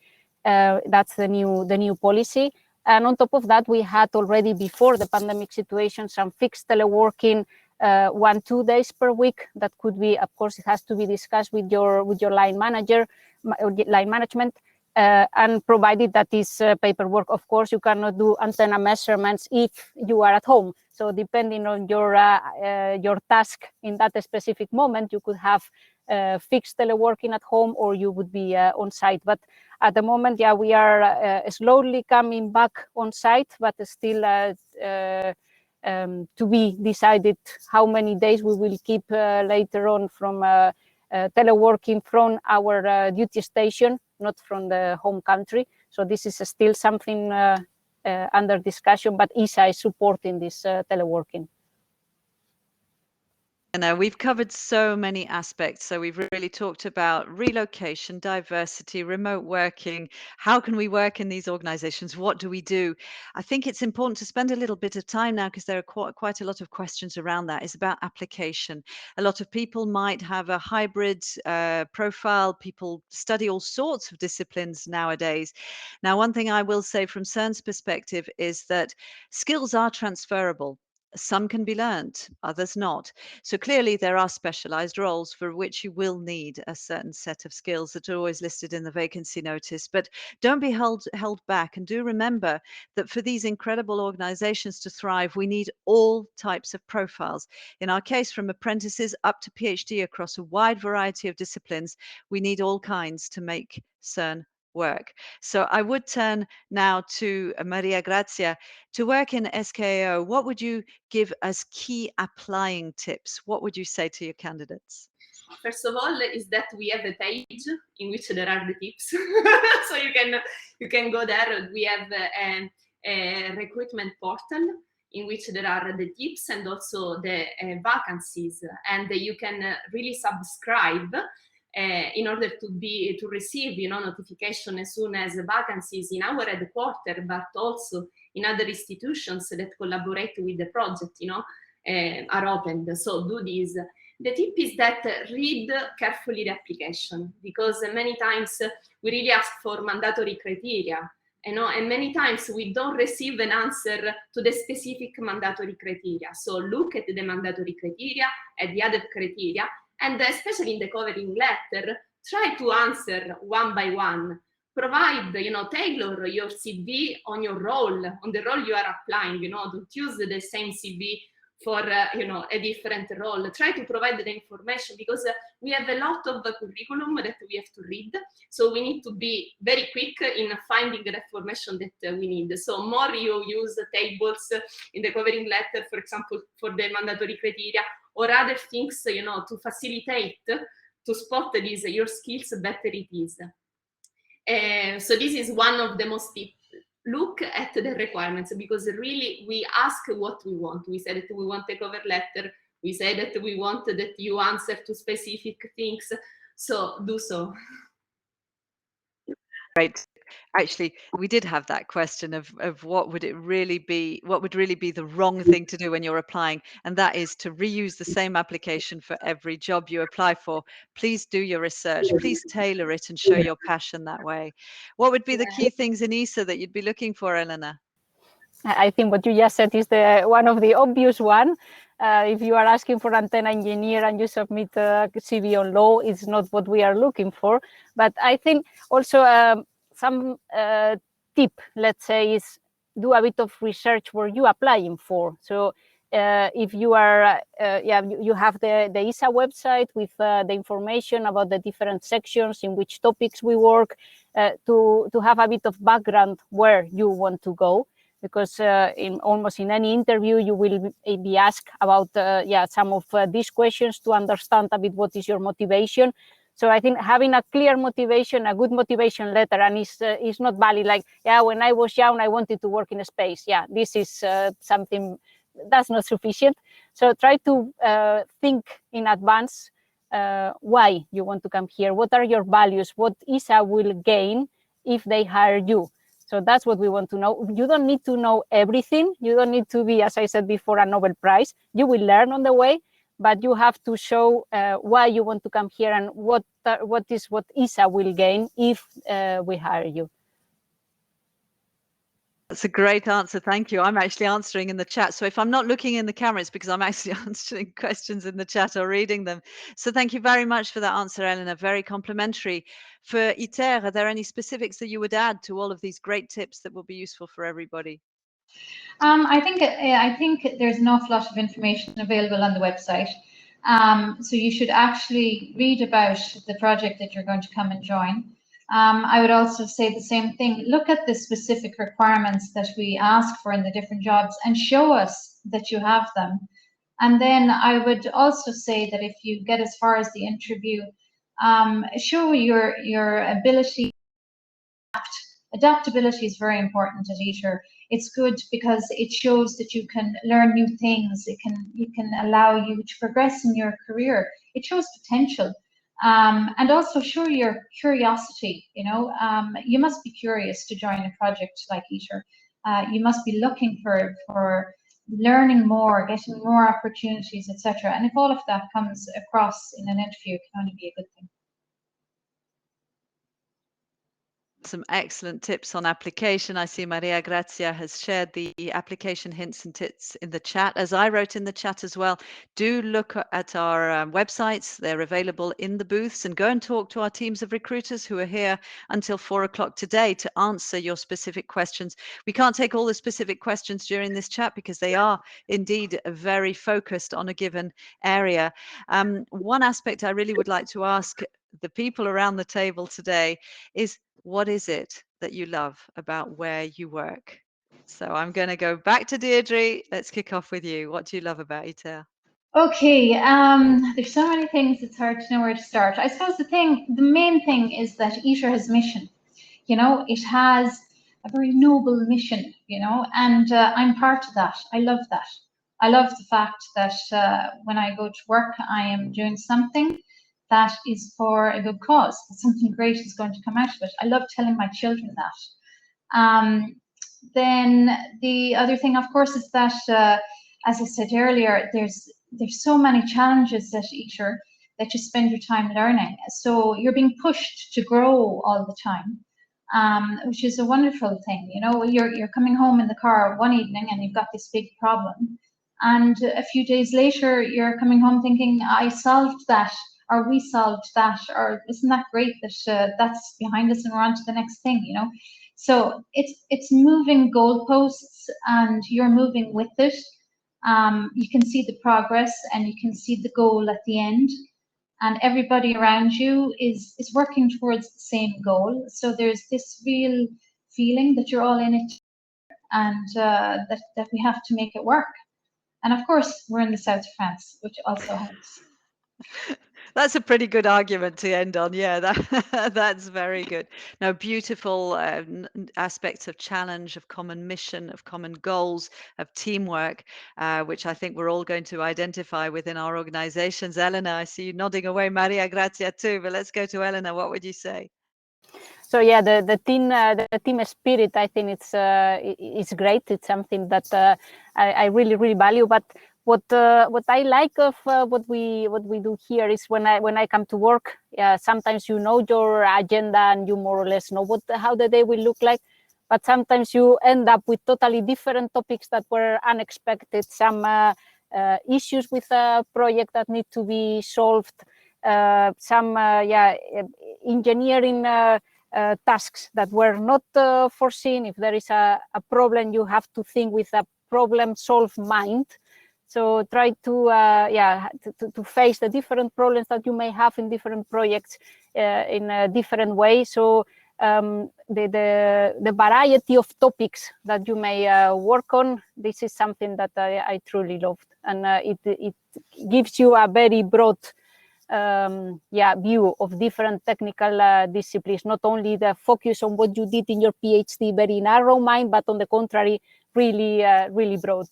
That's the new policy. And on top of that, we had already before the pandemic situation some fixed teleworking 1-2 days per week. That could be, of course, it has to be discussed with your line manager, line management. And provided that is paperwork, of course, you cannot do antenna measurements if you are at home. So depending on your task in that specific moment, you could have fixed teleworking at home, or you would be on site. But at the moment, yeah, we are slowly coming back on site, but still to be decided how many days we will keep later on from teleworking from our duty station, not from the home country. So this is still something under discussion, but ESA is supporting this teleworking. We've covered so many aspects. So we've really talked about relocation, diversity, remote working. How can we work in these organizations? What do we do? I think it's important to spend a little bit of time now, because there are quite a lot of questions around that. It's about application. A lot of people might have a hybrid profile. People study all sorts of disciplines nowadays. Now, one thing I will say from CERN's perspective is that skills are transferable. Some can be learned, others not. So clearly there are specialized roles for which you will need a certain set of skills that are always listed in the vacancy notice. But don't be held back, and do remember that for these incredible organizations to thrive, we need all types of profiles. In our case, from apprentices up to PhD across a wide variety of disciplines, we need all kinds to make CERN work. So I would turn now to Maria Grazia. To work in SKAO, what would you give as key applying tips? What would you say to your candidates? First of all, is that we have a page in which there are the tips, so you can go there. We have a recruitment portal in which there are the tips and also the vacancies, and you can really subscribe in order to receive notification as soon as vacancies in our headquarters, but also in other institutions that collaborate with the project are opened. So do this. The tip is that read carefully the application, because many times we really ask for mandatory criteria, and many times we don't receive an answer to the specific mandatory criteria. So look at the mandatory criteria, at the other criteria, and especially in the covering letter, try to answer one by one. Provide, tailor your CV on your role, on the role you are applying. Don't use the same CV for a different role. Try to provide the information, because we have a lot of curriculum that we have to read, so we need to be very quick in finding the information that we need. So more you use tables in the covering letter, for example, for the mandatory criteria, or other things, to facilitate to spot these your skills, better it is. So this is one of the most tips. Look at the requirements, because really we ask what we want. We said that we want a cover letter. We say that we want that you answer to specific things. So do so. Great. Actually, we did have that question of what would really be the wrong thing to do when you're applying, and that is to reuse the same application for every job you apply for. Please do your research. Please tailor it and show your passion that way. What would be the key things in ESA that you'd be looking for, Elena? I think what you just said is one of the obvious one. If you are asking for antenna engineer and you submit a CV on law, it's not what we are looking for. But I think also some tip, let's say, is do a bit of research where you applying for. So if you are, you have the ESA website with the information about the different sections in which topics we work, to have a bit of background where you want to go. Because in almost in any interview, you will be asked about some of these questions to understand a bit what is your motivation. So I think having a clear motivation, a good motivation letter, and is not valid like, when I was young, I wanted to work in space. Yeah, this is something that's not sufficient. So try to think in advance why you want to come here. What are your values? What ESA will gain if they hire you? So that's what we want to know. You don't need to know everything. You don't need to be, as I said before, a Nobel Prize. You will learn on the way, but you have to show why you want to come here and what ESA will gain if we hire you. That's a great answer. Thank you. I'm actually answering in the chat. So if I'm not looking in the camera, it's because I'm actually answering questions in the chat or reading them. So thank you very much for that answer, Elena. Very complimentary. For ITER, are there any specifics that you would add to all of these great tips that will be useful for everybody? I think there's an awful lot of information available on the website. So you should actually read about the project that you're going to come and join. I would also say the same thing. Look at the specific requirements that we ask for in the different jobs and show us that you have them. And then I would also say that if you get as far as the interview, show your ability. Adaptability is very important at ITER. It's good because it shows that you can learn new things. It can allow you to progress in your career. It shows potential. And also show your curiosity. You must be curious to join a project like ITER. You must be looking for learning more, getting more opportunities, etc. And if all of that comes across in an interview, it can only be a good thing. Some excellent tips on application. I see Maria Grazia has shared the application hints and tips in the chat, as I wrote in the chat as well. Do look at our websites. They're available in the booths, and go and talk to our teams of recruiters who are here until 4 o'clock today to answer your specific questions. We can't take all the specific questions during this chat because they are indeed very focused on a given area. One aspect I really would like to ask the people around the table today is, what is it that you love about where you work? So I'm going to go back to Deirdre. Let's kick off with you. What do you love about ITER? Okay, there's so many things, it's hard to know where to start. I suppose the main thing is that ITER has mission. It has a very noble mission, and I'm part of that. I love that. I love the fact that when I go to work, I am doing something that is for a good cause. Something great is going to come out of it. I love telling my children that. Then the other thing, of course, is that, as I said earlier, there's so many challenges at ITER that you spend your time learning. So you're being pushed to grow all the time, which is a wonderful thing. You're coming home in the car one evening and you've got this big problem. And a few days later, you're coming home thinking, I solved that, or we solved that, or isn't that great that that's behind us and we're on to the next thing, So it's moving goalposts and you're moving with it. You can see the progress and you can see the goal at the end, and everybody around you is working towards the same goal. So there's this real feeling that you're all in it, and that we have to make it work. And of course, we're in the south of France, which also helps. That's a pretty good argument to end on. Yeah, that's very good. Now, beautiful aspects of challenge, of common mission, of common goals, of teamwork, which I think we're all going to identify within our organizations. Elena, I see you nodding away. Maria Grazia too, but let's go to Elena. What would you say? So yeah, the team spirit, I think it's great. It's something that I really value. But what I like of what we do here is when I come to work, sometimes you know your agenda and you more or less know how the day will look like. But sometimes you end up with totally different topics that were unexpected. Some issues with a project that need to be solved. Some engineering. Tasks that were not foreseen. If there is a problem, you have to think with a problem-solve mind. So try to face the different problems that you may have in different projects in a different way. So the variety of topics that you may work on, this is something that I truly loved, and it gives you a very broad view of different technical disciplines, not only the focus on what you did in your PhD, very narrow mind, but on the contrary, really broad.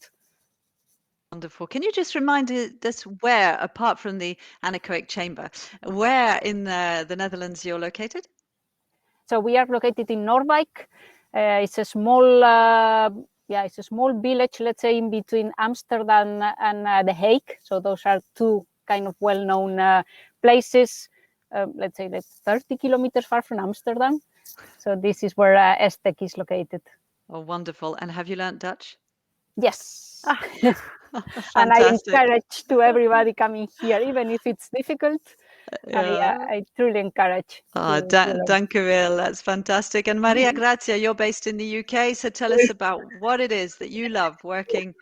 Wonderful. Can you just remind us where, apart from the anechoic chamber, where in the Netherlands you're located? So we are located in Noordwijk. It's a small, it's a small village, let's say, in between Amsterdam and The Hague. So those are two kind of well-known places. Let's say that's 30 kilometers far from Amsterdam. So this is where ESTEC is located. Oh, wonderful. And have you learnt Dutch? Yes. And I encourage to everybody coming here, even if it's difficult. I truly encourage. Danke wel, that's fantastic. And Maria Grazia, you're based in the UK, so tell us about what it is that you love working.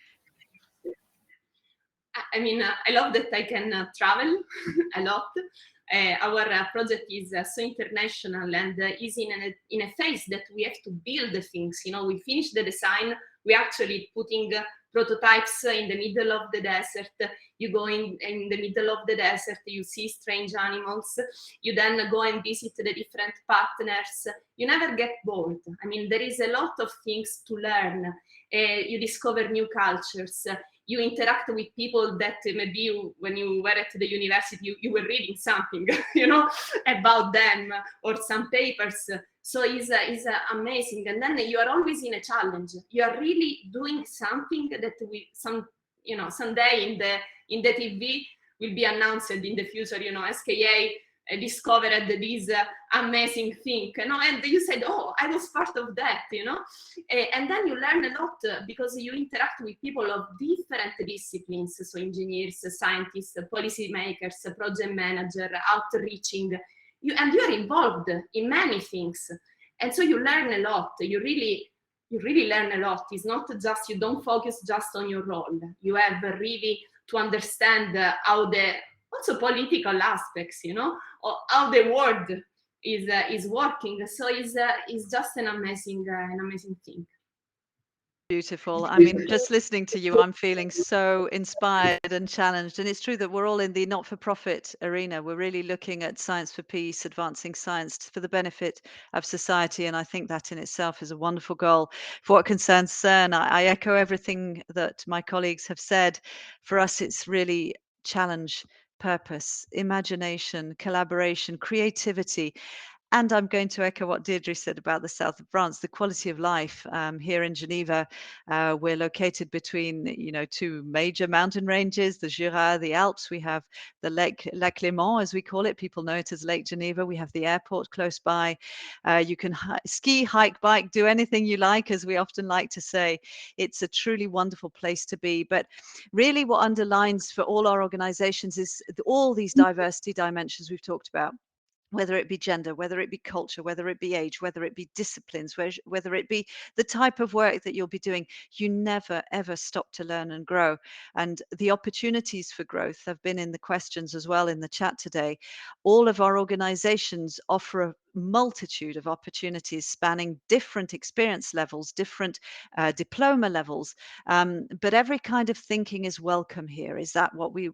I mean, I love that I can travel a lot. Our project is so international and is in a phase that we have to build the things. You know, we finish the design, we actually putting prototypes in the middle of the desert. You go in the middle of the desert, you see strange animals. You then go and visit the different partners. You never get bored. I mean, there is a lot of things to learn. You discover new cultures. You interact with people that maybe when you were at the university, you were reading something, you know, about them or some papers. So it's amazing. And then you are always in a challenge. You are really doing something that someday in the TV will be announced in the future, you know, SKA discovered this amazing thing, you know, and you said, oh, I was part of that, you know, and then you learn a lot because you interact with people of different disciplines, so engineers, scientists, policy makers, project manager, outreaching, you are involved in many things, and so you learn a lot. You really learn a lot. It's not just, you don't focus just on your role. You have really to understand how also political aspects, you know, or how the world is working. So it's just an amazing thing. Beautiful. I mean, just listening to you, I'm feeling so inspired and challenged. And it's true that we're all in the not-for-profit arena. We're really looking at science for peace, advancing science for the benefit of society. And I think that in itself is a wonderful goal. For what concerns CERN, I echo everything that my colleagues have said. For us, it's really challenge, purpose, imagination, collaboration, creativity. And I'm going to echo what Deirdre said about the south of France, the quality of life here in Geneva. We're located between, you know, two major mountain ranges, the Jura, the Alps. We have the Lake Léman, as we call it. People know it as Lake Geneva. We have the airport close by. You can ski, hike, bike, do anything you like, as we often like to say. It's a truly wonderful place to be. But really what underlines for all our organizations is all these diversity dimensions we've talked about. Whether it be gender, whether it be culture, whether it be age, whether it be disciplines, whether it be the type of work that you'll be doing, you never, ever stop to learn and grow. And the opportunities for growth have been in the questions as well in the chat today. All of our organizations offer a multitude of opportunities spanning different experience levels, different diploma levels, but every kind of thinking is welcome here. Is what we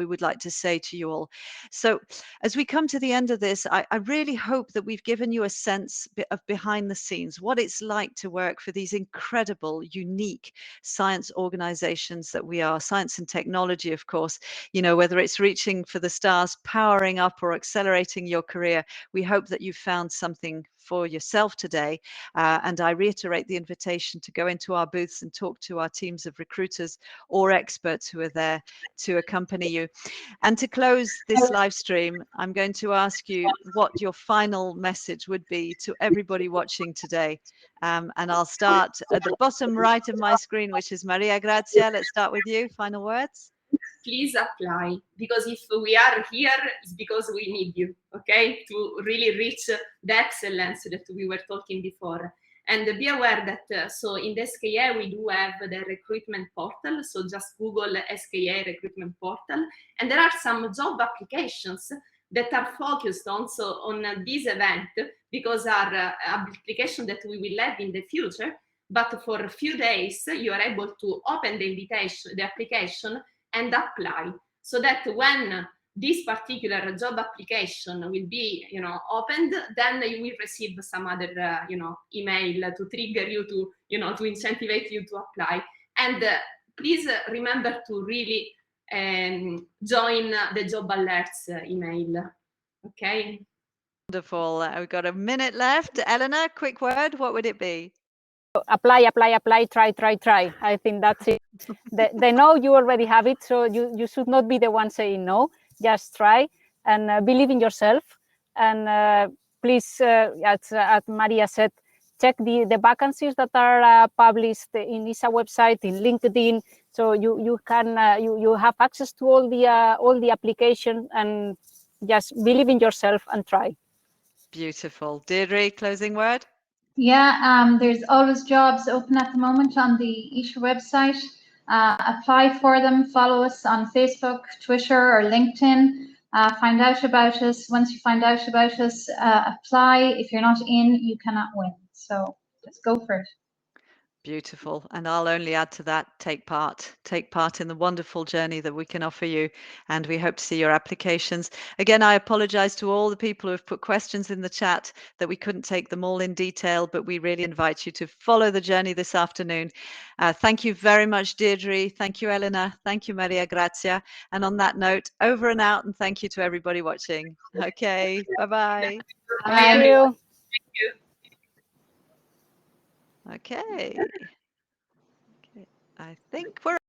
would like to say to you all. So as we come to the end of this, I really hope that we've given you a sense of behind the scenes, what it's like to work for these incredible, unique science organizations that we are, science and technology, of course, you know, whether it's reaching for the stars, powering up or accelerating your career. We hope that you've found something for yourself today. And I reiterate the invitation to go into our booths and talk to our teams of recruiters or experts who are there to accompany you. And to close this live stream, I'm going to ask you what your final message would be to everybody watching today. And I'll start at the bottom right of my screen, which is Maria Grazia. Let's start with you. Final words. Please apply, because if we are here, it's because we need you, okay, to really reach the excellence that we were talking before. And be aware that, so in the SKA, we do have the recruitment portal. So just Google SKA recruitment portal. And there are some job applications that are focused also on this event, because are applications that we will have in the future. But for a few days, you are able to open the application and apply, so that when this particular job application will be, you know, opened, then you will receive some other, email to trigger you to, you know, to incentivize you to apply. And please remember to really join the job alerts email. Okay. Wonderful. We've got a minute left. Eleanor, quick word. What would it be? Apply, try. I think that's it. They know you already have it, so you should not be the one saying no. Just try and believe in yourself. And please, as Maria said, check the vacancies that are published in ESA website, in LinkedIn, so you can you have access to all the applications, and just believe in yourself and try. Beautiful. Deirdre, closing word? Yeah, there's always jobs open at the moment on the ESA website. Apply for them. Follow us on Facebook, Twitter, or LinkedIn. Find out about us. Once you find out about us, apply. If you're not in, you cannot win. So just go for it. Beautiful. And I'll only add to that, take part in the wonderful journey that we can offer you. And we hope to see your applications. Again, I apologize to all the people who have put questions in the chat that we couldn't take them all in detail, but we really invite you to follow the journey this afternoon. Thank you very much, Deirdre. Thank you, Elena. Thank you, Maria Grazia. And on that note, over and out, and thank you to everybody watching. Okay, bye-bye. Thank you. Okay. I think we're